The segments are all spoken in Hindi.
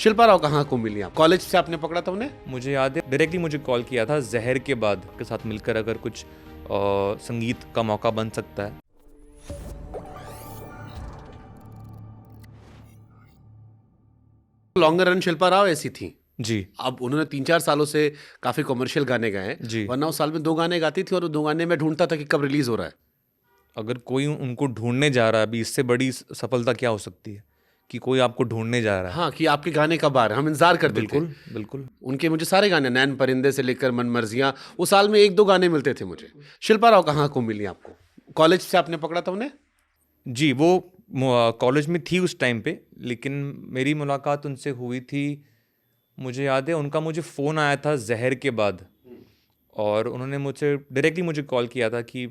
शिल्पा राव कहाँ को मिली आप? कॉलेज से आपने पकड़ा था उन्हें? मुझे याद है डायरेक्टली मुझे कॉल किया था जहर के बाद के साथ मिलकर अगर कुछ संगीत का मौका बन सकता है। लॉन्गर रन शिल्पा राव ऐसी थी जी अब उन्होंने 3-4 सालों से काफी कमर्शियल गाने गाए हैं जी। वरना उस साल में 2 गाने गाती थी और वो 2 गाने में ढूंढता था कि कब रिलीज हो रहा है। अगर कोई उनको ढूंढने जा रहा है अभी इससे बड़ी सफलता क्या हो सकती है कि कोई आपको ढूंढने जा रहा है। हाँ कि आपके गाने कब आ रहे हैं, हम इंतजार करते बिल्कुल थे। बिल्कुल। उनके मुझे सारे गाने नैन परिंदे से लेकर मन मर्जियां उस साल में 1-2 गाने मिलते थे मुझे। शिल्पा राव कहाँ को मिली आपको? कॉलेज से आपने पकड़ा था उन्हें? जी वो कॉलेज में थी उस टाइम पे, लेकिन मेरी मुलाकात उनसे हुई थी, मुझे याद है उनका मुझे फ़ोन आया था जहर के बाद और उन्होंने मुझसे डायरेक्टली मुझे कॉल किया था कि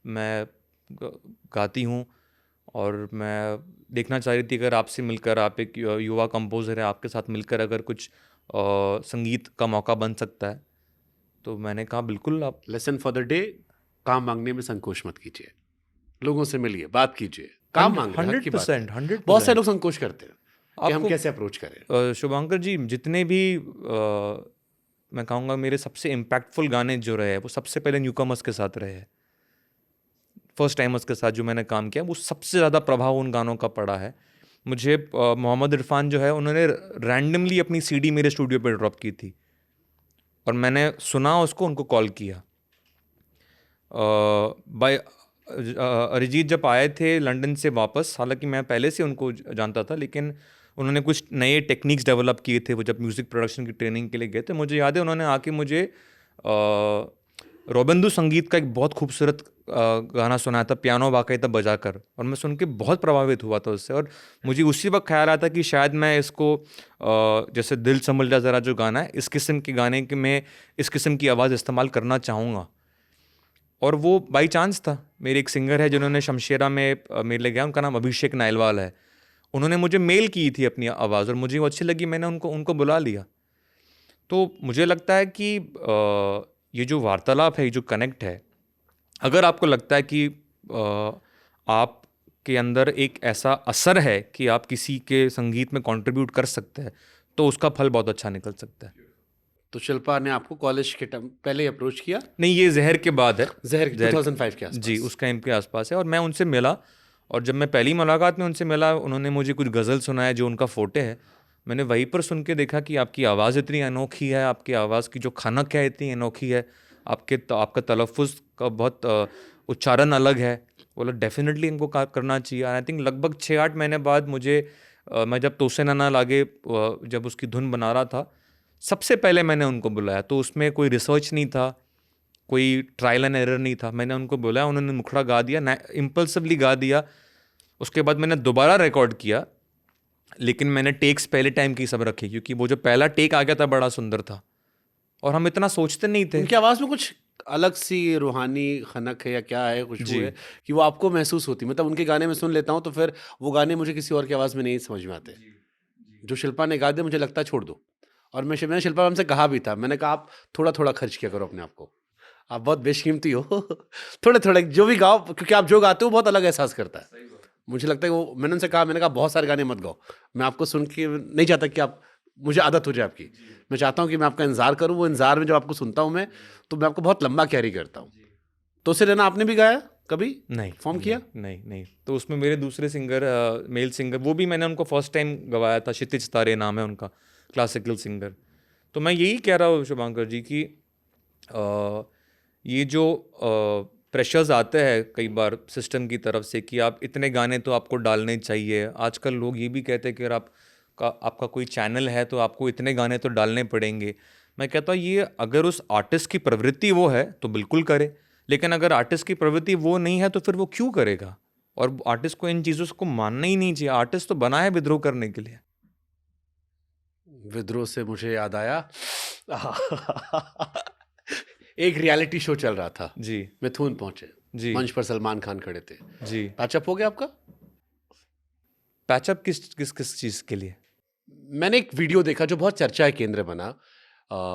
मैं गाती हूँ और मैं देखना चाह रही थी अगर आपसे मिलकर, आप एक युवा कंपोज़र है, आपके साथ मिलकर अगर कुछ संगीत का मौका बन सकता है। तो मैंने कहा बिल्कुल आप। लेसन फॉर द डे, काम मांगने में संकोच मत कीजिए, लोगों से मिलिए, बात कीजिए। काम मांग रहे हैं, हक की बात है। 100%। बहुत से लोग संकोच करते हैं कि हम आपको कैसे अप्रोच करें। शुभांकर जी जितने भी मैं कहूँगा मेरे सबसे इम्पैक्टफुल गाने जो रहे हैं वो सबसे पहले न्यूकमर्स के साथ रहे हैं। फर्स्ट टाइमर्स के साथ जो मैंने काम किया वो सबसे ज़्यादा प्रभाव उन गानों का पड़ा है मुझे। मोहम्मद इरफान जो है उन्होंने रैंडमली अपनी सीडी मेरे स्टूडियो पे ड्रॉप की थी और मैंने सुना उसको, उनको कॉल किया। बाय अरिजीत जब आए थे लंदन से वापस, हालांकि मैं पहले से उनको जानता था, लेकिन उन्होंने कुछ नए टेक्निक्स डेवलप किए थे वो जब म्यूज़िक प्रोडक्शन की ट्रेनिंग के लिए गए थे। मुझे याद है उन्होंने आके मुझे रोबंदू संगीत का एक बहुत खूबसूरत गाना सुनाया था पियानो बाकायदा बजाकर, और मैं सुन के बहुत प्रभावित हुआ था उससे। और मुझे उसी वक्त ख्याल आया था कि शायद मैं इसको जैसे दिल संभल जा ज़रा जो गाना है, इस किस्म के गाने के मैं इस किस्म की आवाज़ इस्तेमाल करना चाहूँगा। और वो बाई चांस था। मेरे एक सिंगर है जिन्होंने शमशेरा में मेरे लिए गया, उनका नाम अभिषेक नायलवाल है। उन्होंने मुझे मेल की थी अपनी आवाज़ और मुझे वो अच्छी लगी, मैंने उनको बुला लिया। तो मुझे लगता है कि ये जो वार्तालाप है, ये जो कनेक्ट है, अगर आपको लगता है कि आपके अंदर एक ऐसा असर है कि आप किसी के संगीत में कंट्रीब्यूट कर सकते हैं, तो उसका फल बहुत अच्छा निकल सकता है। तो शिल्पा ने आपको कॉलेज के टाइम पहले अप्रोच किया? नहीं, ये जहर के बाद है। जहर 2005 के आसपास? जी, उस टाइम के आसपास है। और मैं उनसे मिला, और जब मैं पहली मुलाकात में उनसे मिला, उन्होंने मुझे कुछ गज़ल सुनाया जो उनका फोटे है। मैंने वहीं पर सुन के देखा कि आपकी आवाज़ इतनी अनोखी है, आपकी आवाज़ की जो खनक है इतनी अनोखी है, आपका तलफ़ुज़ का बहुत उच्चारण अलग है। बोला डेफिनेटली इनको करना चाहिए। आई थिंक लगभग 6-8 महीने बाद मुझे मैं जब तोसे नाना लागे जब उसकी धुन बना रहा था, सबसे पहले मैंने उनको बुलाया। तो उसमें कोई रिसर्च नहीं था, कोई ट्रायल एंड एरर नहीं था। मैंने उनको बुलाया, उन्होंने मुखड़ा गा दिया, इम्पल्सिवली गा दिया। उसके बाद मैंने दोबारा रिकॉर्ड किया, लेकिन मैंने टेक्स पहले टाइम की सब रखे, क्योंकि वो जो पहला टेक आ गया था बड़ा सुंदर था और हम इतना सोचते नहीं थे। उनकी आवाज़ में कुछ अलग सी रूहानी खनक है या क्या है, खुशबू है कि वो आपको महसूस होती। मतलब उनके गाने में सुन लेता हूँ तो फिर वो गाने मुझे किसी और की आवाज़ में नहीं समझ में आते। जो शिल्पा ने गा दिया मुझे लगता है छोड़ दो। और मैंने शिल्पा मैम से कहा भी था, मैंने कहा आप थोड़ा-थोड़ा खर्च किया करो अपने आप को, आप बहुत बेशकीमती हो। थोड़े-थोड़े जो भी गाओ, क्योंकि आप जो गाते हो बहुत अलग एहसास करता है। मुझे लगता है वो, मैंने उनसे कहा, मैंने कहा बहुत सारे गाने मत गाओ, मैं आपको सुन के नहीं चाहता कि आप, मुझे आदत हो जाए आपकी। मैं चाहता हूँ कि मैं आपका इंतज़ार करूँ, वो इंतज़ार में जब आपको सुनता हूँ मैं, तो मैं आपको बहुत लंबा कैरी करता हूँ। तो उसे रहना आपने भी गाया कभी? नहीं परफॉर्म किया? नहीं। तो उसमें मेरे दूसरे सिंगर, मेल सिंगर, वो भी मैंने उनको फर्स्ट टाइम गवाया था। क्षितिज तारे नाम है उनका, क्लासिकल सिंगर। तो मैं यही कह रहा हूँ शुभांकर जी कि ये जो प्रेशर्स आते हैं कई बार सिस्टम की तरफ से कि आप इतने गाने तो आपको डालने चाहिए। आजकल लोग ये भी कहते हैं कि अगर आपका कोई चैनल है तो आपको इतने गाने तो डालने पड़ेंगे। मैं कहता हूँ ये अगर उस आर्टिस्ट की प्रवृत्ति वो है तो बिल्कुल करे, लेकिन अगर आर्टिस्ट की प्रवृत्ति वो नहीं है तो फिर वो क्यों करेगा? और आर्टिस्ट को इन चीज़ों को मानना ही नहीं चाहिए। आर्टिस्ट तो बना है विद्रोह करने के लिए। विद्रोह से मुझे याद आया एक रियलिटी शो चल रहा था जी मिथुन पहुंचे जी मंच पर, सलमान खान खड़े थे। जी। पैचअप हो गया आपका? पैचअप किस चीज़ के लिए? मैंने एक वीडियो देखा जो बहुत चर्चा है केंद्र बना,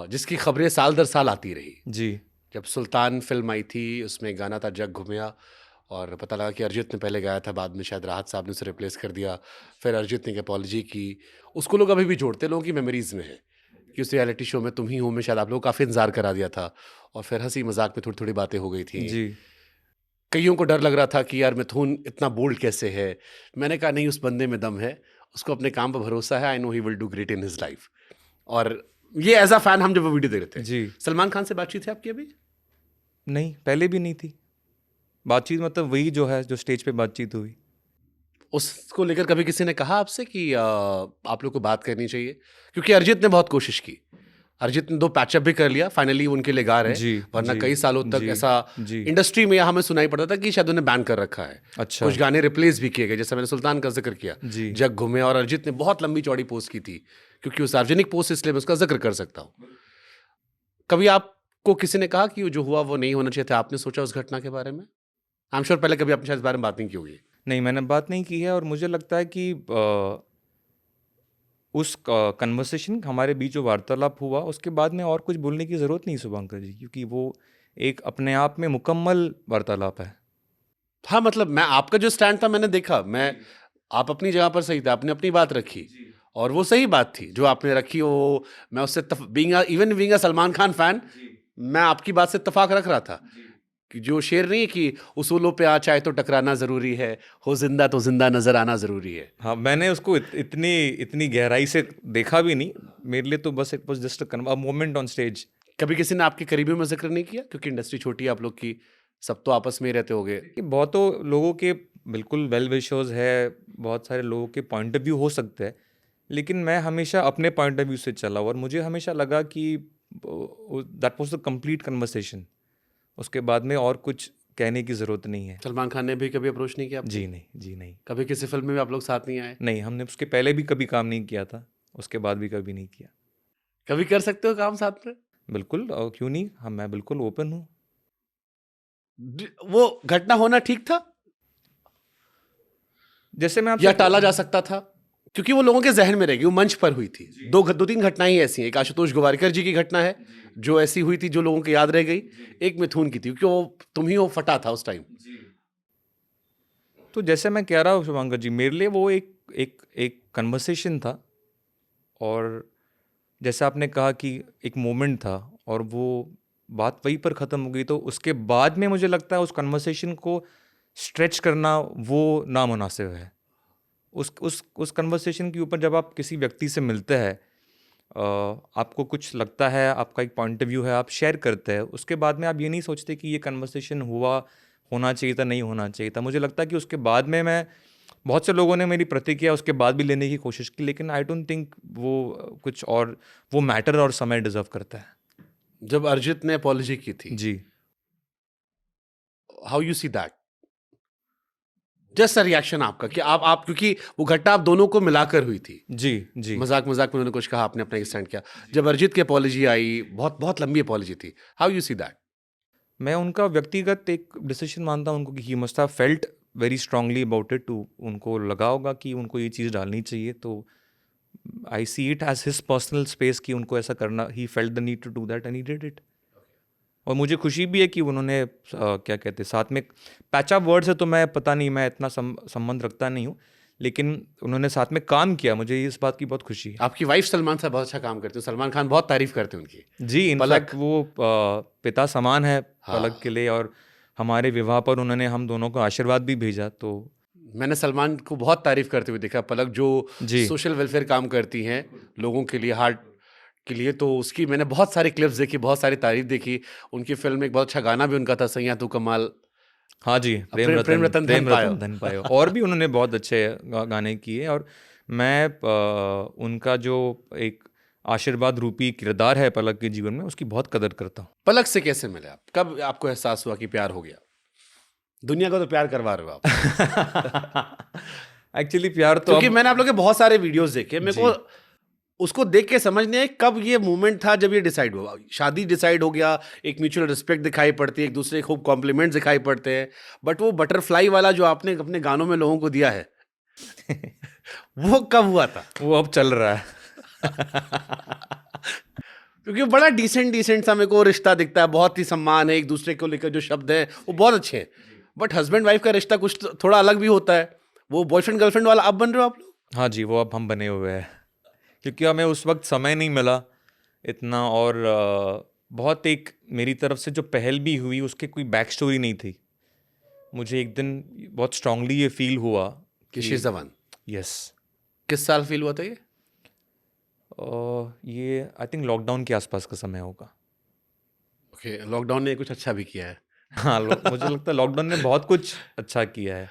जिसकी खबरें साल दर साल आती रही। जी जब सुल्तान फिल्म आई थी उसमें गाना था जग घुमिया, और पता लगा कि अरिजीत ने पहले गाया था, बाद में शायद राहत साहब ने उसे रिप्लेस कर दिया, फिर अरिजीत ने एक अपॉलॉजी की। उसको लोग अभी भी जोड़ते हैं, लोगों की मेमोरीज में है कि उस रियलिटी शो में तुम ही हो में शायद आप लोग काफ़ी इंतजार करा दिया था, और फिर हंसी मजाक में थोड़ी थोड़ी बातें हो गई थी। जी। कईयों को डर लग रहा था कि यार मिथुन इतना बोल्ड कैसे है। मैंने कहा नहीं, उस बंदे में दम है, उसको अपने काम पर भरोसा है, I know he will do great in his life. और ये एज अ फैन हम जब वो वीडियो देख रहे थे। जी। सलमान खान से बातचीत है आपकी अभी? नहीं, पहले भी नहीं थी बातचीत, मतलब वही जो है जो स्टेज पे बातचीत हुई। उसको लेकर कभी किसी ने कहा आपसे कि आप लोग को बात करनी चाहिए? क्योंकि अरिजीत ने बहुत कोशिश की, अरिजीत ने 2 पैचअप भी कर लिया, फाइनली उनके लिए गा रहे, जी। वरना जी। कई सालों तक जी। ऐसा जी। इंडस्ट्री में हमें सुनाई पड़ता था कि शायद उन्हें बैन कर रखा है। अच्छा। कुछ गाने रिप्लेस भी किए गए, जैसे मैंने सुल्तान का जिक्र किया, जी। जग घूमे, और अरिजीत ने बहुत लंबी चौड़ी पोस्ट की थी, क्योंकि वो सार्वजनिक पोस्ट, इसलिए मैं उसका जिक्र कर सकता हूँ। कभी आपको किसी ने कहा कि जो हुआ वो नहीं होना चाहिए था? आपने सोचा उस घटना के बारे में? आई एम श्योर पहले कभी आपने शायद इस बारे में बात नहीं की होगी। नहीं, मैंने बात नहीं की है, और मुझे लगता है कि उस कन्वर्सेशन हमारे बीच जो वार्तालाप हुआ उसके बाद में और कुछ बोलने की ज़रूरत नहीं शुभंकर जी, क्योंकि वो एक अपने आप में मुकम्मल वार्तालाप है। हाँ, मतलब मैं आपका जो स्टैंड था मैंने देखा, आप अपनी जगह पर सही थे, आपने अपनी बात रखी, और वो सही बात थी जो आपने रखी। वो मैं उससे even being a Salman Khan fan, मैं आपकी बात से इत्तेफाक रख रहा था कि जो शेर नहीं है कि उसूलों पे आ चाहे तो टकराना ज़रूरी है, हो जिंदा तो जिंदा नजर आना ज़रूरी है। हाँ, मैंने उसको इतनी गहराई से देखा भी नहीं। मेरे लिए तो बस it was just a moment on stage. कभी किसी ने आपके करीबियों में जिक्र नहीं किया? क्योंकि इंडस्ट्री छोटी है आप लोग की, सब तो आपस में ही रहते होगे। कि बहुतों लोगों के बिल्कुल वेल विशर्स है, बहुत सारे लोगों के पॉइंट ऑफ व्यू हो सकते हैं, लेकिन मैं हमेशा अपने पॉइंट ऑफ व्यू से चला, और मुझे हमेशा लगा कि that was the complete conversation. उसके बाद में और कुछ कहने की ज़रूरत नहीं है। सलमान खान ने भी कभी अप्रोच नहीं किया आपको? जी नहीं, जी नहीं। कभी किसी फिल्म में भी आप लोग साथ नहीं आए? नहीं, हमने उसके पहले भी कभी काम नहीं किया था, उसके बाद भी कभी नहीं किया। कभी कर सकते हो काम साथ में? बिल्कुल, और क्यों नहीं, मैं बिल्कुल ओपन हूँ। वो घटना होना ठीक था जैसे मैं या आपसे टाला जा सकता था? क्योंकि वो लोगों के जहन में रहेगी, वो मंच पर हुई थी। दो तीन घटनाएं ही ऐसी हैं। एक आशुतोष गोवारिकर जी की घटना है जो ऐसी हुई थी, जो लोगों को याद रह गई। एक मिथुन की थी, क्योंकि वो तुम ही वो फटा था उस टाइम। तो जैसे मैं कह रहा हूँ शुभंकर जी, मेरे लिए वो एक कन्वर्सेशन था, और जैसे आपने कहा कि एक मोमेंट था, और वो बात वहीं पर ख़त्म हो गई, तो उसके बाद में मुझे लगता है उस कन्वर्सेशन को स्ट्रेच करना वो नामुनासिब है। उस कन्वर्सेशन के ऊपर जब आप किसी व्यक्ति से मिलते हैं, आपको कुछ लगता है, आपका एक पॉइंट ऑफ व्यू है, आप शेयर करते हैं, उसके बाद में आप ये नहीं सोचते कि ये कन्वर्सेशन होना चाहिए था, नहीं होना चाहिए था। मुझे लगता है कि उसके बाद में बहुत से लोगों ने मेरी प्रतिक्रिया उसके बाद भी लेने की कोशिश की, लेकिन आई डोंट थिंक कुछ और वो मैटर और समय डिजर्व करता है। जब अरिजीत ने अपॉलॉजी की थी, जी। How you see that? Just reaction आपका कि आप क्योंकि वो घटना आप दोनों को मिलाकर हुई थी। जी। जी। मजाक मजाक में उन्होंने कुछ कहा, आपने अपना एक स्टैंड किया। जब अरिजीत की अपॉलॉजी आई, बहुत बहुत लंबी अपॉलॉजी थी, हाउ यू सी दैट? मैं उनका व्यक्तिगत एक डिसीजन मानता हूँ उनको, कि he must have felt very strongly about it too, उनको लगा होगा कि उनको ये चीज़ डालनी चाहिए, तो I see it as his personal space कि उनको ऐसा करना, he felt the need to do that and he did it. और मुझे खुशी भी है कि उन्होंने क्या कहते हैं, साथ में पैचअप वर्ड से तो मैं पता नहीं, मैं इतना संबंध रखता नहीं हूँ, लेकिन उन्होंने साथ में काम किया, मुझे इस बात की बहुत खुशी है। आपकी वाइफ सलमान साहब बहुत अच्छा काम करते हैं, सलमान खान बहुत तारीफ करते हैं उनकी। जी, इनफैक्ट वो पिता समान है पलक के लिए, और हमारे विवाह पर उन्होंने हम दोनों को आशीर्वाद भी भेजा। तो मैंने सलमान को बहुत तारीफ करते हुए देखा, पलक जो जी। सोशल वेलफेयर काम करती हैं लोगों के लिए, हार्ट के लिए, तो उसकी मैंने बहुत सारी क्लिप्स देखी, बहुत सारी तारीफ देखी। उनकी फिल्म में एक बहुत अच्छा गाना भी उनका था, सैया तू कमाल। हाँ जी, प्रेम रतन धन पायो। धन पायो। और भी उन्होंने बहुत अच्छे गाने किए, और मैं उनका जो एक आशीर्वाद रूपी किरदार है पलक के जीवन में, उसकी बहुत कदर करता हूँ। पलक से कैसे मिले आप? कब आपको एहसास हुआ कि प्यार हो गया? दुनिया को तो प्यार करवा रहे हो आप। एक्चुअली प्यार तो क्योंकि मैंने आप लोग के बहुत सारे वीडियोस देखे, मेरे को उसको देख के समझ नहीं आया कब ये मोमेंट था जब ये डिसाइड हुआ। शादी डिसाइड हो गया, एक म्यूचुअल रिस्पेक्ट दिखाई पड़ती है, एक दूसरे को खूब कॉम्प्लीमेंट्स दिखाई पड़ते हैं, बट वो बटरफ्लाई वाला जो आपने अपने गानों में लोगों को दिया है वो कब हुआ था? वो अब चल रहा है। क्योंकि बड़ा डिसेंट सा मेरे को रिश्ता दिखता है, बहुत ही सम्मान है, एक दूसरे को लेकर जो शब्द है वो बहुत अच्छे हैं, बट हस्बैंड वाइफ का रिश्ता कुछ थोड़ा अलग भी होता है। वो बॉयफ्रेंड गर्लफ्रेंड वाला अब बन रहे हो आप लोग? हाँ जी, वो अब हम बने हुए हैं क्योंकि हमें उस वक्त समय नहीं मिला इतना, और बहुत एक मेरी तरफ से जो पहल भी हुई उसके कोई बैक स्टोरी नहीं थी। मुझे एक दिन बहुत स्ट्रांगली ये फील हुआ कि कि she is the one. Yes. किस साल फील हुआ था ये? ये आई थिंक लॉकडाउन के आसपास का समय होगा। ओके, लॉकडाउन ने कुछ अच्छा भी किया है। हाँ, मुझे लगता है लॉकडाउन ने बहुत कुछ अच्छा किया है।